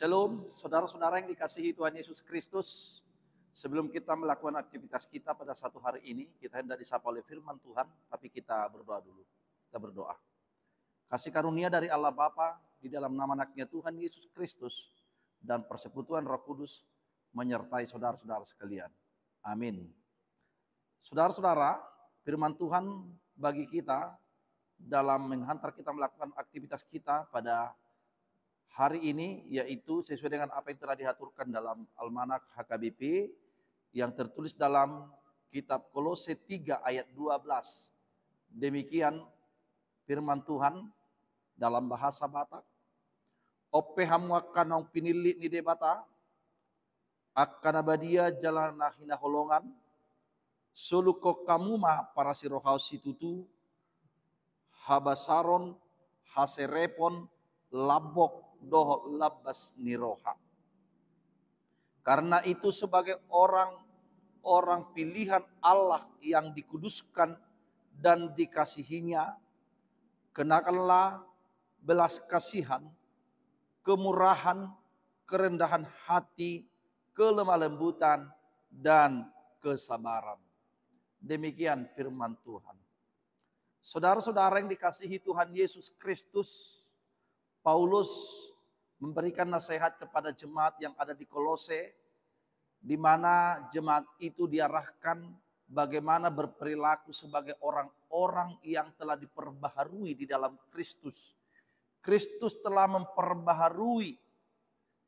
Shalom, saudara-saudara yang dikasihi Tuhan Yesus Kristus. Sebelum kita melakukan aktivitas kita pada satu hari ini, kita hendak disapa oleh firman Tuhan, tapi kita berdoa dulu. Kita berdoa. Kasih karunia dari Allah Bapa di dalam nama anaknya Tuhan Yesus Kristus dan persekutuan Roh Kudus menyertai saudara-saudara sekalian. Amin. Saudara-saudara, firman Tuhan bagi kita dalam menghantar kita melakukan aktivitas kita pada hari ini, yaitu sesuai dengan apa yang telah diaturkan dalam Almanak HKBP yang tertulis dalam kitab Kolose 3 ayat 12. Demikian firman Tuhan dalam bahasa Batak. Ope hamu akan pinili ni debata akan abadia jalan nahina holongan suluko kamu mah para sirohau situtu habasaron haserepon labok doh labas niroha. Karena itu sebagai orang pilihan Allah yang dikuduskan dan dikasihinya, kenakanlah belas kasihan, kemurahan, kerendahan hati, kelemah lembutan, dan kesabaran. Demikian firman Tuhan. Saudara-saudara yang dikasihi Tuhan Yesus Kristus, Paulus memberikan nasihat kepada jemaat yang ada di Kolose, di mana jemaat itu diarahkan bagaimana berperilaku sebagai orang-orang yang telah diperbaharui di dalam Kristus. Kristus telah memperbaharui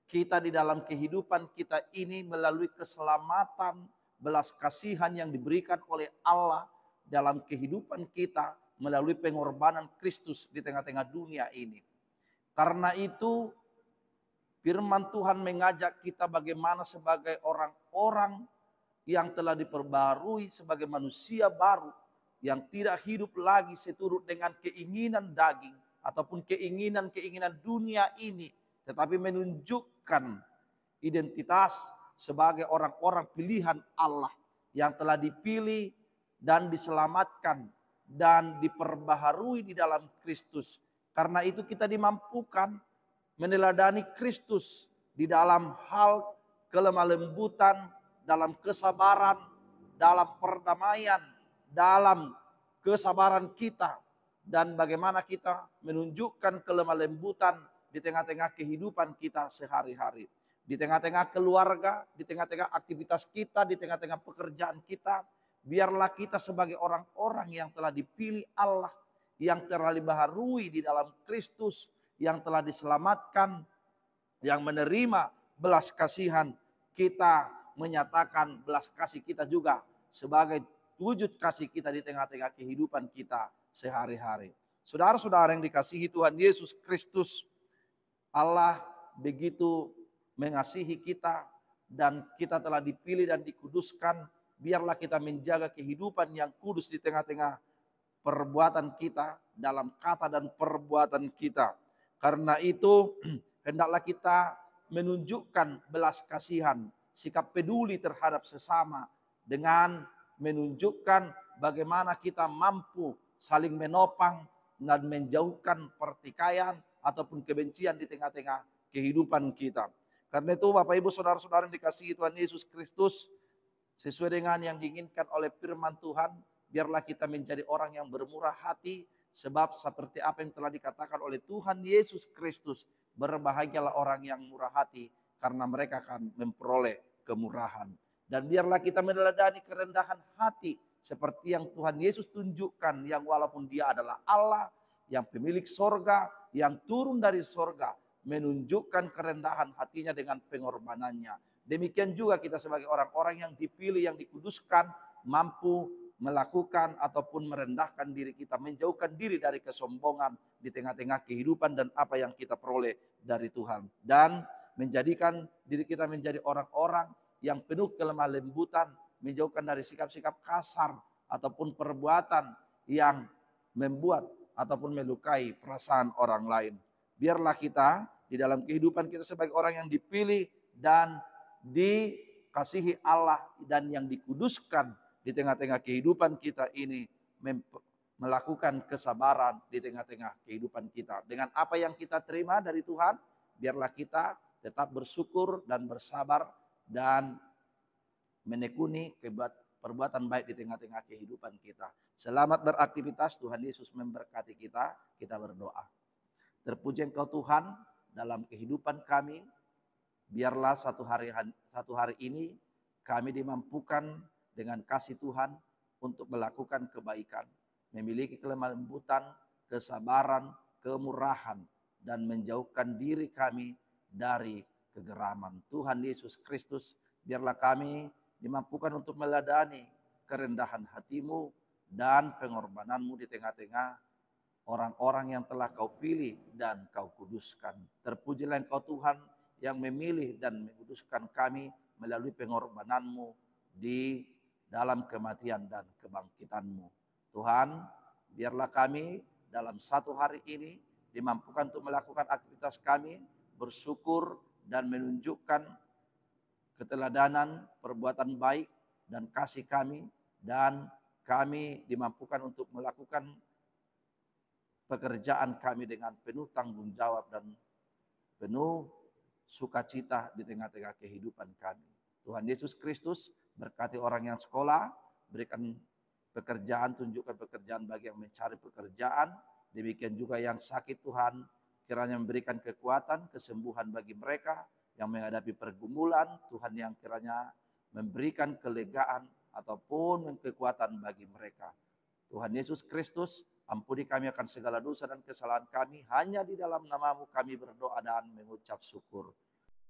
kita di dalam kehidupan kita ini melalui keselamatan, belas kasihan yang diberikan oleh Allah dalam kehidupan kita melalui pengorbanan Kristus di tengah-tengah dunia ini. Karena itu firman Tuhan mengajak kita bagaimana sebagai orang-orang yang telah diperbarui sebagai manusia baru yang tidak hidup lagi seturut dengan keinginan daging ataupun keinginan-keinginan dunia ini, tetapi menunjukkan identitas sebagai orang-orang pilihan Allah yang telah dipilih dan diselamatkan dan diperbaharui di dalam Kristus. Karena itu kita dimampukan meneladani Kristus di dalam hal kelemah lembutan, dalam kesabaran, dalam perdamaian, dalam kesabaran kita. Dan bagaimana kita menunjukkan kelemah lembutan di tengah-tengah kehidupan kita sehari-hari. Di tengah-tengah keluarga, di tengah-tengah aktivitas kita, di tengah-tengah pekerjaan kita. Biarlah kita sebagai orang-orang yang telah dipilih Allah, yang telah dibaharui di dalam Kristus, yang telah diselamatkan, yang menerima belas kasihan, kita menyatakan belas kasih kita juga sebagai wujud kasih kita di tengah-tengah kehidupan kita sehari-hari. Saudara-saudara yang dikasihi Tuhan Yesus Kristus, Allah begitu mengasihi kita dan kita telah dipilih dan dikuduskan. Biarlah kita menjaga kehidupan yang kudus di tengah-tengah perbuatan kita, dalam kata dan perbuatan kita. Karena itu hendaklah kita menunjukkan belas kasihan, sikap peduli terhadap sesama dengan menunjukkan bagaimana kita mampu saling menopang dan menjauhkan pertikaian ataupun kebencian di tengah-tengah kehidupan kita. Karena itu Bapak Ibu Saudara-saudara yang dikasihi Tuhan Yesus Kristus, sesuai dengan yang diinginkan oleh firman Tuhan, biarlah kita menjadi orang yang bermurah hati, sebab seperti apa yang telah dikatakan oleh Tuhan Yesus Kristus, berbahagialah orang yang murah hati, karena mereka akan memperoleh kemurahan. Dan biarlah kita meneladani kerendahan hati, seperti yang Tuhan Yesus tunjukkan, yang walaupun dia adalah Allah, yang pemilik sorga, yang turun dari sorga, menunjukkan kerendahan hatinya dengan pengorbanannya. Demikian juga kita sebagai orang-orang yang dipilih, yang dikuduskan, mampu melakukan ataupun merendahkan diri kita, menjauhkan diri dari kesombongan di tengah-tengah kehidupan dan apa yang kita peroleh dari Tuhan. Dan menjadikan diri kita menjadi orang-orang yang penuh kelemah lembutan, menjauhkan dari sikap-sikap kasar ataupun perbuatan yang membuat ataupun melukai perasaan orang lain. Biarlah kita di dalam kehidupan kita sebagai orang yang dipilih dan dikasihi Allah dan yang dikuduskan di tengah-tengah kehidupan kita ini, melakukan kesabaran di tengah-tengah kehidupan kita. Dengan apa yang kita terima dari Tuhan, biarlah kita tetap bersyukur dan bersabar dan menekuni perbuatan baik di tengah-tengah kehidupan kita. Selamat beraktivitas, Tuhan Yesus memberkati kita. Kita berdoa. Terpuji Engkau Tuhan dalam kehidupan kami. Biarlah satu hari ini kami dimampukan dengan kasih Tuhan untuk melakukan kebaikan, memiliki kelembutan, kesabaran, kemurahan, dan menjauhkan diri kami dari kegeraman. Tuhan Yesus Kristus, biarlah kami dimampukan untuk meladani kerendahan hatimu dan pengorbananmu di tengah-tengah orang-orang yang telah kau pilih dan kau kuduskan. Terpujilah Engkau Tuhan yang memilih dan menguduskan kami melalui pengorbananmu di dalam kematian dan kebangkitanmu. Tuhan, biarlah kami dalam satu hari ini dimampukan untuk melakukan aktivitas kami, bersyukur dan menunjukkan keteladanan, perbuatan baik dan kasih kami, dan kami dimampukan untuk melakukan pekerjaan kami dengan penuh tanggung jawab dan penuh sukacita di tengah-tengah kehidupan kami. Tuhan Yesus Kristus berkati orang yang sekolah, berikan pekerjaan, tunjukkan pekerjaan bagi yang mencari pekerjaan. Demikian juga yang sakit, Tuhan kiranya memberikan kekuatan, kesembuhan bagi mereka yang menghadapi pergumulan. Tuhan yang kiranya memberikan kelegaan ataupun kekuatan bagi mereka. Tuhan Yesus Kristus, ampuni kami akan segala dosa dan kesalahan kami. Hanya di dalam nama-Mu kami berdoa dan mengucap syukur.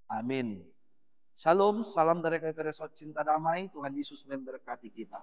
Amin. Shalom, salam dari KPRS Cinta Damai. Tuhan Yesus memberkati kita.